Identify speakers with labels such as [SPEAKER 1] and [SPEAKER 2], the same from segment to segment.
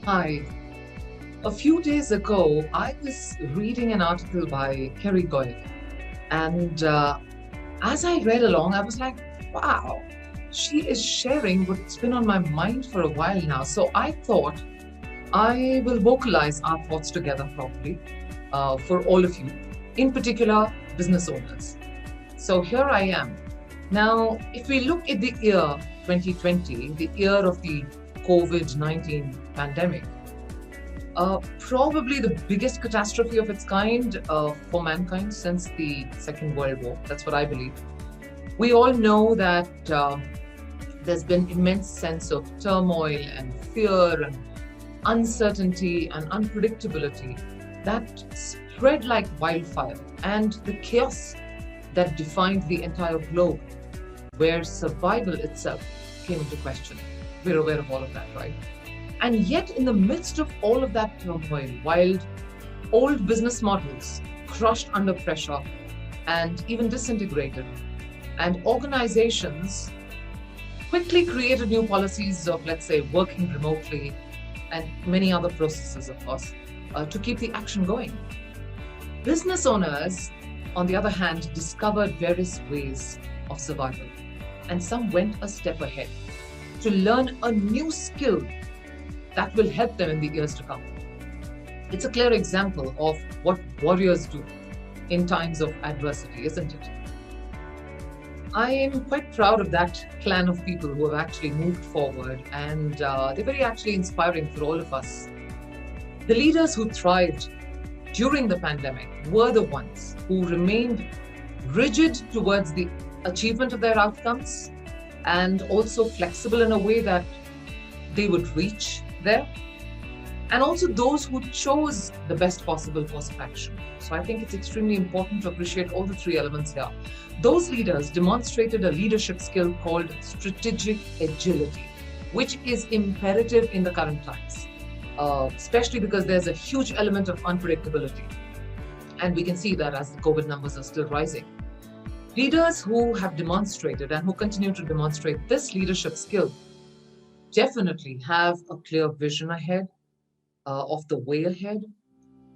[SPEAKER 1] Hi. A few days ago, I was reading an article by Kerry Goyle. And as I read along, I was like, wow, she is sharing what's been on my mind for a while now. So I thought I will vocalize our thoughts together properly for all of you, in particular, business owners. So here I am. Now, if we look at the year 2020, the year of the COVID-19 pandemic, probably the biggest catastrophe of its kind for mankind since the Second World War. That's what I believe. We all know that there's been immense sense of turmoil and fear and uncertainty and unpredictability that spread like wildfire, and the chaos that defined the entire globe, where survival itself came into question. We're aware of all of that, right? And yet, in the midst of all of that turmoil, while old business models crushed under pressure and even disintegrated, and organizations quickly created new policies of, let's say, working remotely and many other processes, of course, to keep the action going. Business owners, on the other hand, discovered various ways of survival, and some went a step ahead to learn a new skill that will help them in the years to come. It's a clear example of what warriors do in times of adversity, isn't it? I am quite proud of that clan of people who have actually moved forward, and they're very actually inspiring for all of us. The leaders who thrived during the pandemic were the ones who remained rigid towards the achievement of their outcomes and also flexible in a way that they would reach there, and also those who chose the best possible course of action. So I think it's extremely important to appreciate all the three elements here. Those leaders demonstrated a leadership skill called strategic agility, which is imperative in the current times, especially because there's a huge element of unpredictability. And we can see that as the COVID numbers are still rising. Leaders who have demonstrated and who continue to demonstrate this leadership skill definitely have a clear vision ahead, of the way ahead,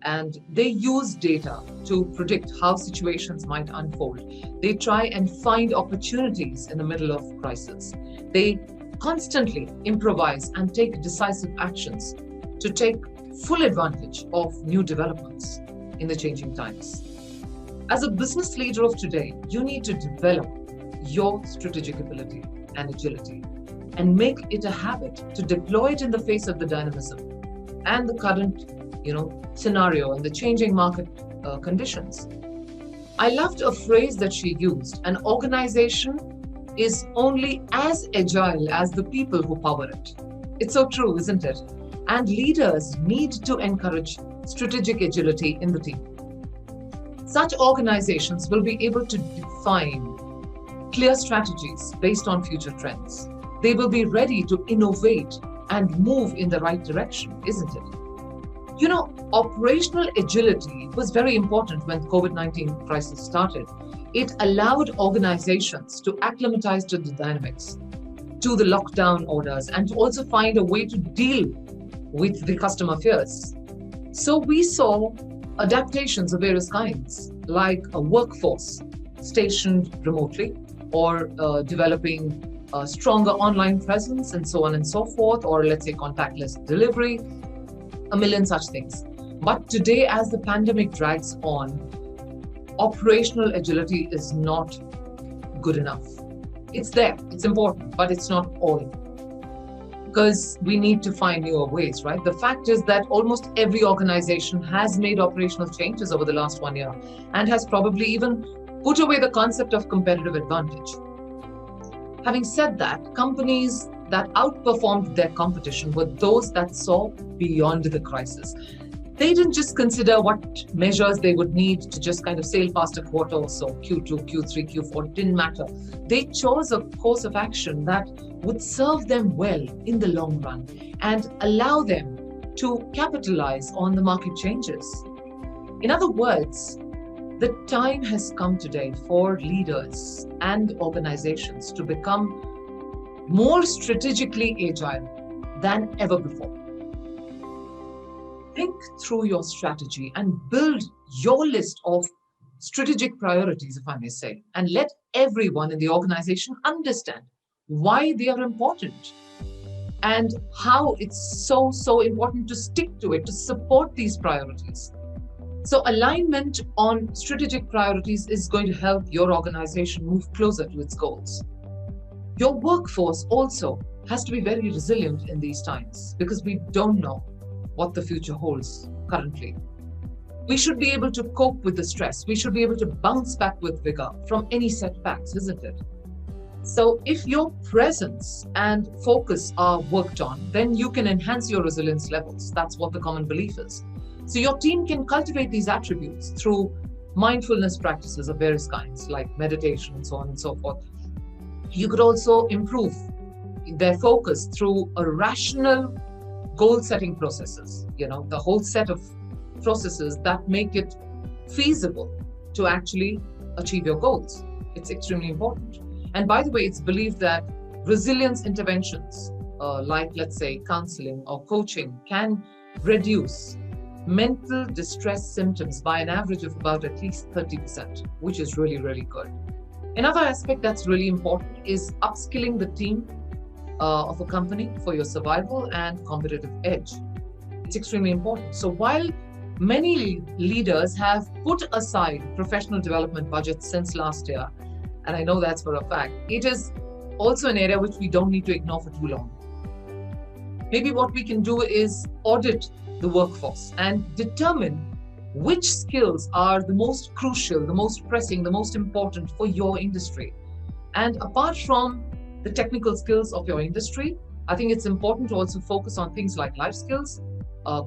[SPEAKER 1] and they use data to predict how situations might unfold. They try and find opportunities in the middle of crisis. They constantly improvise and take decisive actions to take full advantage of new developments in the changing times. As a business leader of today, you need to develop your strategic ability and agility and make it a habit to deploy it in the face of the dynamism and the current, scenario and the changing market conditions. I loved a phrase that she used: an organization is only as agile as the people who power it. It's so true, isn't it? And leaders need to encourage strategic agility in the team. Such organizations will be able to define clear strategies based on future trends. They will be ready to innovate and move in the right direction, isn't it? Operational agility was very important when COVID-19 crisis started. It allowed organizations to acclimatize to the dynamics, to the lockdown orders, and to also find a way to deal with the customer fears. So we saw adaptations of various kinds, like a workforce stationed remotely, or developing a stronger online presence, and so on and so forth, or let's say contactless delivery, a million such things. But today, as the pandemic drags on, operational agility is not good enough. It's there, it's important, but it's not all, because we need to find newer ways, right? The fact is that almost every organization has made operational changes over the last 1 year and has probably even put away the concept of competitive advantage. Having said that, companies that outperformed their competition were those that saw beyond the crisis. They didn't just consider what measures they would need to just kind of sail past a quarter or so, Q2, Q3, Q4, it didn't matter. They chose a course of action that would serve them well in the long run and allow them to capitalize on the market changes. In other words, the time has come today for leaders and organizations to become more strategically agile than ever before. think through your strategy and build your list of strategic priorities, if I may say, and let everyone in the organization understand why they are important and how it's so important to stick to it, to support these priorities. So alignment on strategic priorities is going to help your organization move closer to its goals. Your workforce also has to be very resilient in these times because we don't know what the future holds currently. We should be able to cope with the stress. We should be able to bounce back with vigor from any setbacks, isn't it? So if your presence and focus are worked on, then you can enhance your resilience levels. That's what the common belief is. So your team can cultivate these attributes through mindfulness practices of various kinds, like meditation and so on and so forth. You could also improve their focus through a rational goal-setting processes, the whole set of processes that make it feasible to actually achieve your goals. It's extremely important. And by the way, it's believed that resilience interventions, like let's say counseling or coaching, can reduce mental distress symptoms by an average of about at least 30%, which is really, really good. Another aspect that's really important is upskilling the team of a company for your survival and competitive edge. It's extremely important. So while many leaders have put aside professional development budgets since last year, and I know that's for a fact, it is also an area which we don't need to ignore for too long. Maybe what we can do is audit the workforce and determine which skills are the most crucial, the most pressing, the most important for your industry. And apart from the technical skills of your industry, I think it's important to also focus on things like life skills,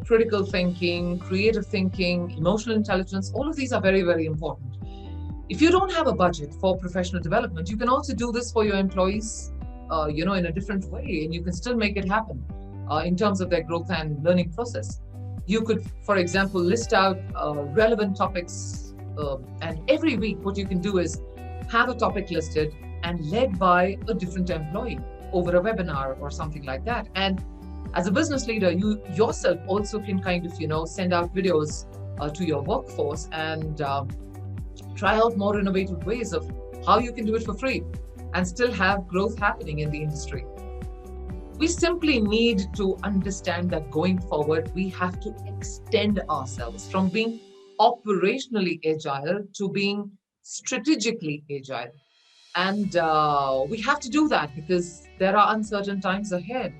[SPEAKER 1] critical thinking, creative thinking, emotional intelligence. All of these are very, very important. If you don't have a budget for professional development, you can also do this for your employees, in a different way, and you can still make it happen in terms of their growth and learning process. You could, for example, list out relevant topics, and every week what you can do is have a topic listed and led by a different employee over a webinar or something like that. And as a business leader, you yourself also can kind of, send out videos to your workforce and try out more innovative ways of how you can do it for free and still have growth happening in the industry. We simply need to understand that going forward, we have to extend ourselves from being operationally agile to being strategically agile. And we have to do that because there are uncertain times ahead.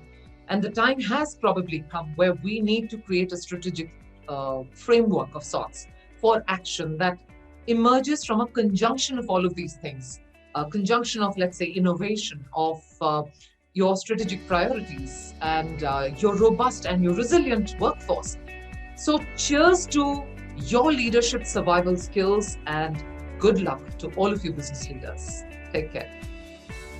[SPEAKER 1] And the time has probably come where we need to create a strategic framework of sorts for action that emerges from a conjunction of all of these things, a conjunction of, let's say, innovation, of your strategic priorities, and your robust and your resilient workforce. So cheers to your leadership survival skills and good luck to all of you business leaders. Take care.